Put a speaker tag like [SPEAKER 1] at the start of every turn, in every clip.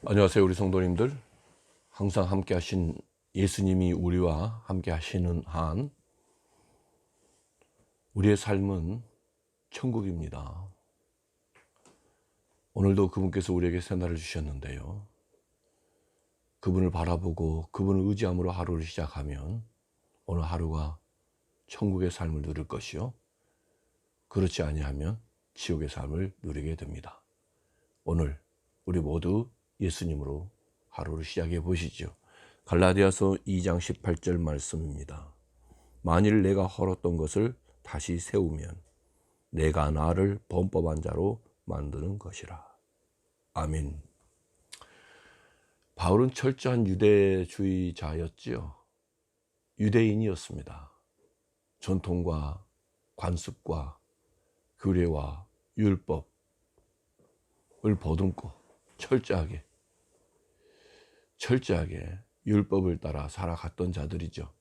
[SPEAKER 1] 안녕하세요, 우리 성도님들. 항상 함께 하신 예수님이 우리와 함께 하시는 한 우리의 삶은 천국입니다. 오늘도 그분께서 우리에게 새날을 주셨는데요, 그분을 바라보고 그분을 의지함으로 하루를 시작하면 오늘 하루가 천국의 삶을 누릴 것이요, 그렇지 아니하면 지옥의 삶을 누리게 됩니다. 오늘 우리 모두 예수님으로 하루를 시작해 보시죠. 갈라디아서 2장 18절 말씀입니다. 만일 내가 헐었던 것을 다시 세우면 내가 나를 범법한 자로 만드는 것이라. 아멘. 바울은 철저한 유대주의자였지요. 유대인이었습니다. 전통과 관습과 규례와 율법을 보듬고 철저하게 율법을 따라 살아갔던 자들이죠.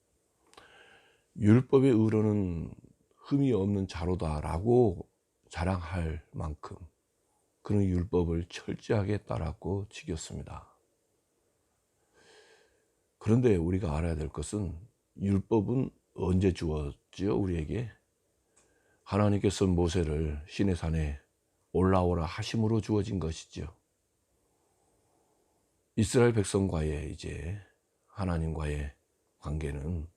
[SPEAKER 1] 율법의 의로는 흠이 없는 자로다라고 자랑할 만큼 그런 율법을 철저하게 따랐고 지켰습니다. 그런데 우리가 알아야 될 것은, 율법은 언제 주었지요? 우리에게 하나님께서 모세를 시내산에 올라오라 하심으로 주어진 것이죠. 이스라엘 백성과의 이제 하나님과의 관계는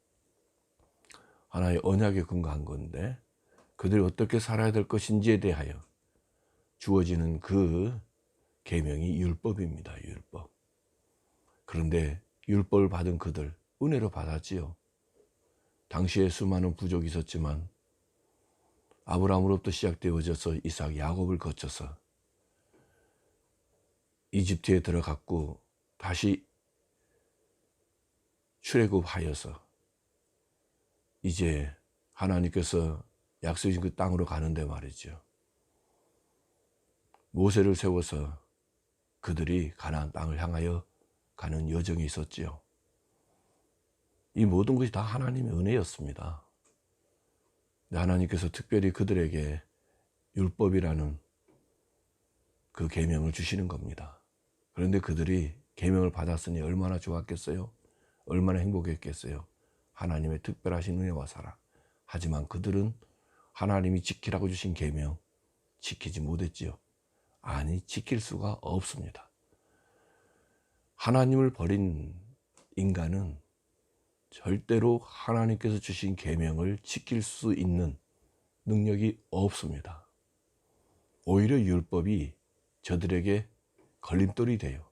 [SPEAKER 1] 하나의 언약에 근거한 건데, 그들이 어떻게 살아야 될 것인지에 대하여 주어지는 그 계명이 율법입니다. 율법. 그런데 율법을 받은 그들, 은혜로 받았지요. 당시에 수많은 부족이 있었지만 아브라함으로부터 시작되어져서 이삭, 야곱을 거쳐서 이집트에 들어갔고 다시 출애굽하여서 이제 하나님께서 약속하신 그 땅으로 가는데 말이죠, 모세를 세워서 그들이 가나안 땅을 향하여 가는 여정이 있었지요. 이 모든 것이 다 하나님의 은혜였습니다. 하나님께서 특별히 그들에게 율법이라는 그 계명을 주시는 겁니다. 그런데 그들이 계명을 받았으니 얼마나 좋았겠어요? 얼마나 행복했겠어요? 하나님의 특별하신 은혜와 사랑. 하지만 그들은 하나님이 지키라고 주신 계명 지키지 못했지요. 아니, 지킬 수가 없습니다. 하나님을 버린 인간은 절대로 하나님께서 주신 계명을 지킬 수 있는 능력이 없습니다. 오히려 율법이 저들에게 걸림돌이 돼요.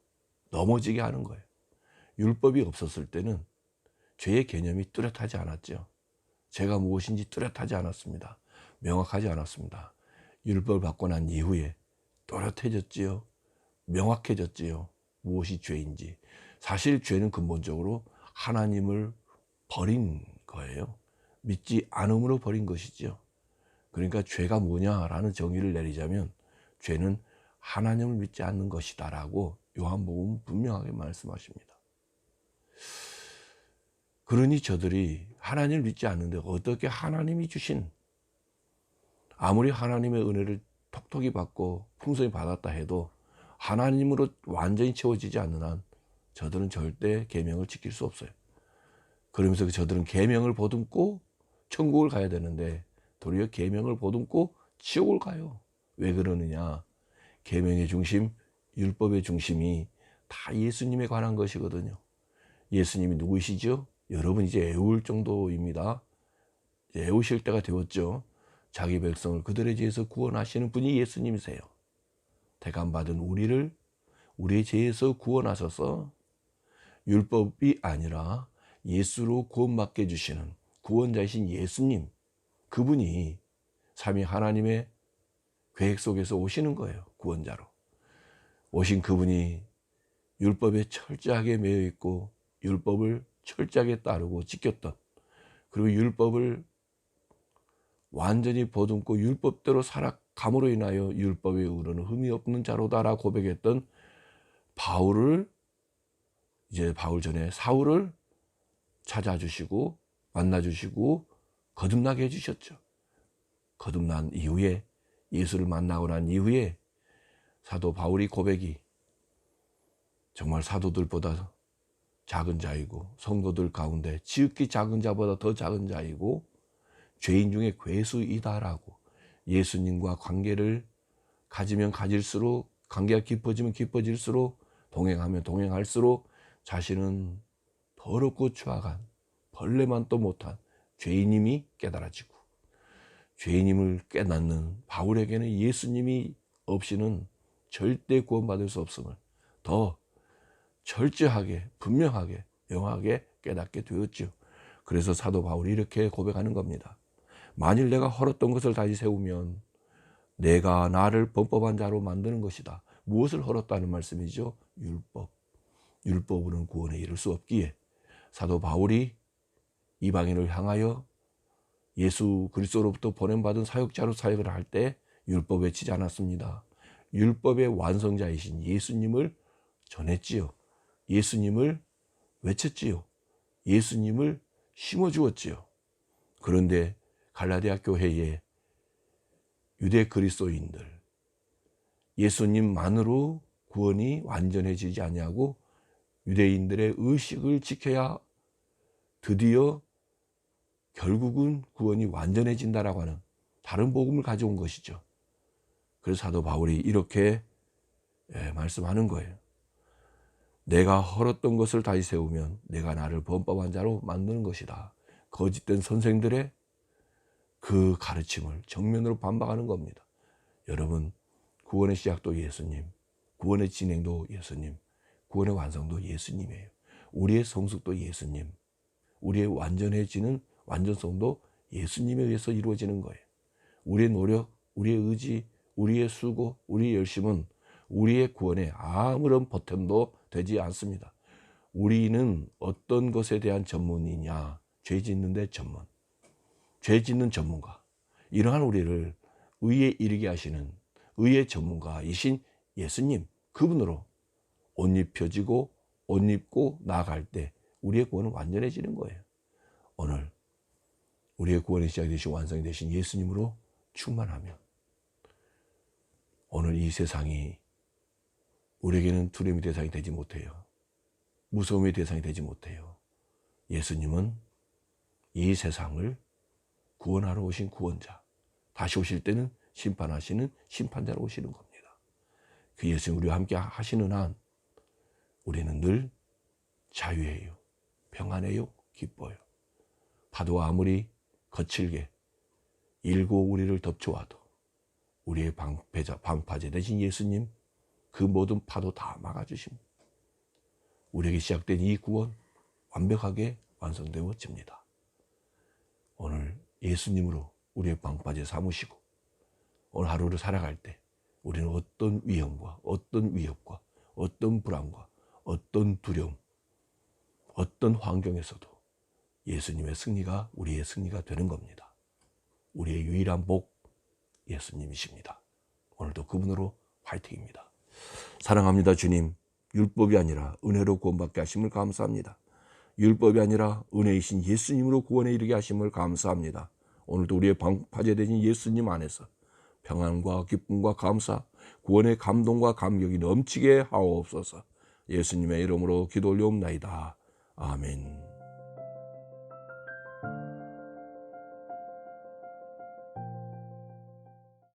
[SPEAKER 1] 넘어지게 하는 거예요. 율법이 없었을 때는 죄의 개념이 뚜렷하지 않았죠. 죄가 무엇인지 뚜렷하지 않았습니다. 명확하지 않았습니다. 율법을 받고 난 이후에 또렷해졌지요. 명확해졌지요. 무엇이 죄인지. 사실 죄는 근본적으로 하나님을 버린 거예요. 믿지 않음으로 버린 것이죠. 그러니까 죄가 뭐냐라는 정의를 내리자면, 죄는 하나님을 믿지 않는 것이다 라고 요한복음은 분명하게 말씀하십니다. 그러니 저들이 하나님을 믿지 않는데 어떻게 하나님이 주신, 아무리 하나님의 은혜를 톡톡히 받고 풍성히 받았다 해도 하나님으로 완전히 채워지지 않는 한 저들은 절대 계명을 지킬 수 없어요. 그러면서 저들은 계명을 보듬고 천국을 가야 되는데 도리어 계명을 보듬고 지옥을 가요. 왜 그러느냐? 계명의 중심, 율법의 중심이 다 예수님에 관한 것이거든요. 예수님이 누구시죠? 여러분 이제 애울 정도입니다. 애우실 때가 되었죠. 자기 백성을 그들의 죄에서 구원하시는 분이 예수님이세요. 대감받은 우리를 우리의 죄에서 구원하셔서 율법이 아니라 예수로 구원받게 해주시는 구원자이신 예수님, 그분이 삼위 하나님의 계획 속에서 오시는 거예요. 구원자로 오신 그분이 율법에 철저하게 매여 있고 율법을 철저하게 따르고 지켰던, 그리고 율법을 완전히 보듬고 율법대로 살아감으로 인하여 율법의 의로는 흠이 없는 자로다라 고백했던 바울을, 이제 바울 전에 사울을 찾아주시고 만나주시고 거듭나게 해주셨죠. 거듭난 이후에, 예수를 만나고 난 이후에 사도 바울이 고백이 정말 사도들보다 작은 자이고 성도들 가운데 지극히 작은 자보다 더 작은 자이고 죄인 중에 괴수이다라고 예수님과 관계를 가지면 가질수록 관계가 깊어지면 깊어질수록 동행하면 동행할수록 자신은 더럽고 추악한 벌레만 또 못한 죄인임이 깨달아지고 죄인임을 깨닫는 바울에게는 예수님이 없이는 절대 구원받을 수 없음을 더 철저하게 분명하게 명확하게 깨닫게 되었죠. 그래서 사도 바울이 이렇게 고백하는 겁니다. 만일 내가 헐었던 것을 다시 세우면 내가 나를 범법한 자로 만드는 것이다. 무엇을 헐었다는 말씀이죠? 율법. 율법으로는 구원에 이를 수 없기에 사도 바울이 이방인을 향하여 예수 그리스도로부터 보냄받은 사역자로 사역을 할 때 율법 외치지 않았습니다. 율법의 완성자이신 예수님을 전했지요. 예수님을 외쳤지요. 예수님을 심어주었지요. 그런데 갈라디아 교회에 유대 그리스도인들 예수님만으로 구원이 완전해지지 아니하고 유대인들의 의식을 지켜야 드디어 결국은 구원이 완전해진다라고 하는 다른 복음을 가져온 것이죠. 그래서 사도 바울이 이렇게 말씀하는 거예요. 내가 헐었던 것을 다시 세우면 내가 나를 범법한 자로 만드는 것이다. 거짓된 선생들의 그 가르침을 정면으로 반박하는 겁니다. 여러분, 구원의 시작도 예수님, 구원의 진행도 예수님, 구원의 완성도 예수님이에요. 우리의 성숙도 예수님, 우리의 완전해지는 완전성도 예수님에 의해서 이루어지는 거예요. 우리의 노력, 우리의 의지, 우리의 수고, 우리의 열심은 우리의 구원에 아무런 보탬도 되지 않습니다. 우리는 어떤 것에 대한 전문이냐? 죄 짓는 데 전문, 죄 짓는 전문가. 이러한 우리를 의에 이르게 하시는 의의 전문가이신 예수님, 그분으로 옷 입혀지고 옷 입고 나아갈 때 우리의 구원은 완전해지는 거예요. 오늘 우리의 구원의 시작이 되신 완성이 되신 예수님으로 충만하면 오늘 이 세상이 우리에게는 두려움의 대상이 되지 못해요. 무서움의 대상이 되지 못해요. 예수님은 이 세상을 구원하러 오신 구원자, 다시 오실 때는 심판하시는 심판자로 오시는 겁니다. 그 예수님 우리와 함께 하시는 한 우리는 늘 자유해요, 평안해요, 기뻐요. 파도가 아무리 거칠게 일고 우리를 덮쳐와도 우리의 방파제 되신 예수님, 그 모든 파도 다 막아주십니다. 우리에게 시작된 이 구원 완벽하게 완성되어집니다. 오늘 예수님으로 우리의 방파제 삼으시고 오늘 하루를 살아갈 때 우리는 어떤 위험과 어떤 위협과 어떤 불안과 어떤 두려움, 어떤 환경에서도 예수님의 승리가 우리의 승리가 되는 겁니다. 우리의 유일한 복 예수님이십니다. 오늘도 그분으로 화이팅입니다. 사랑합니다. 주님, 율법이 아니라 은혜로 구원받게 하심을 감사합니다. 율법이 아니라 은혜이신 예수님으로 구원에 이르게 하심을 감사합니다. 오늘도 우리의 방파제 되신 예수님 안에서 평안과 기쁨과 감사, 구원의 감동과 감격이 넘치게 하옵소서. 예수님의 이름으로 기도 올려옵나이다. 아멘.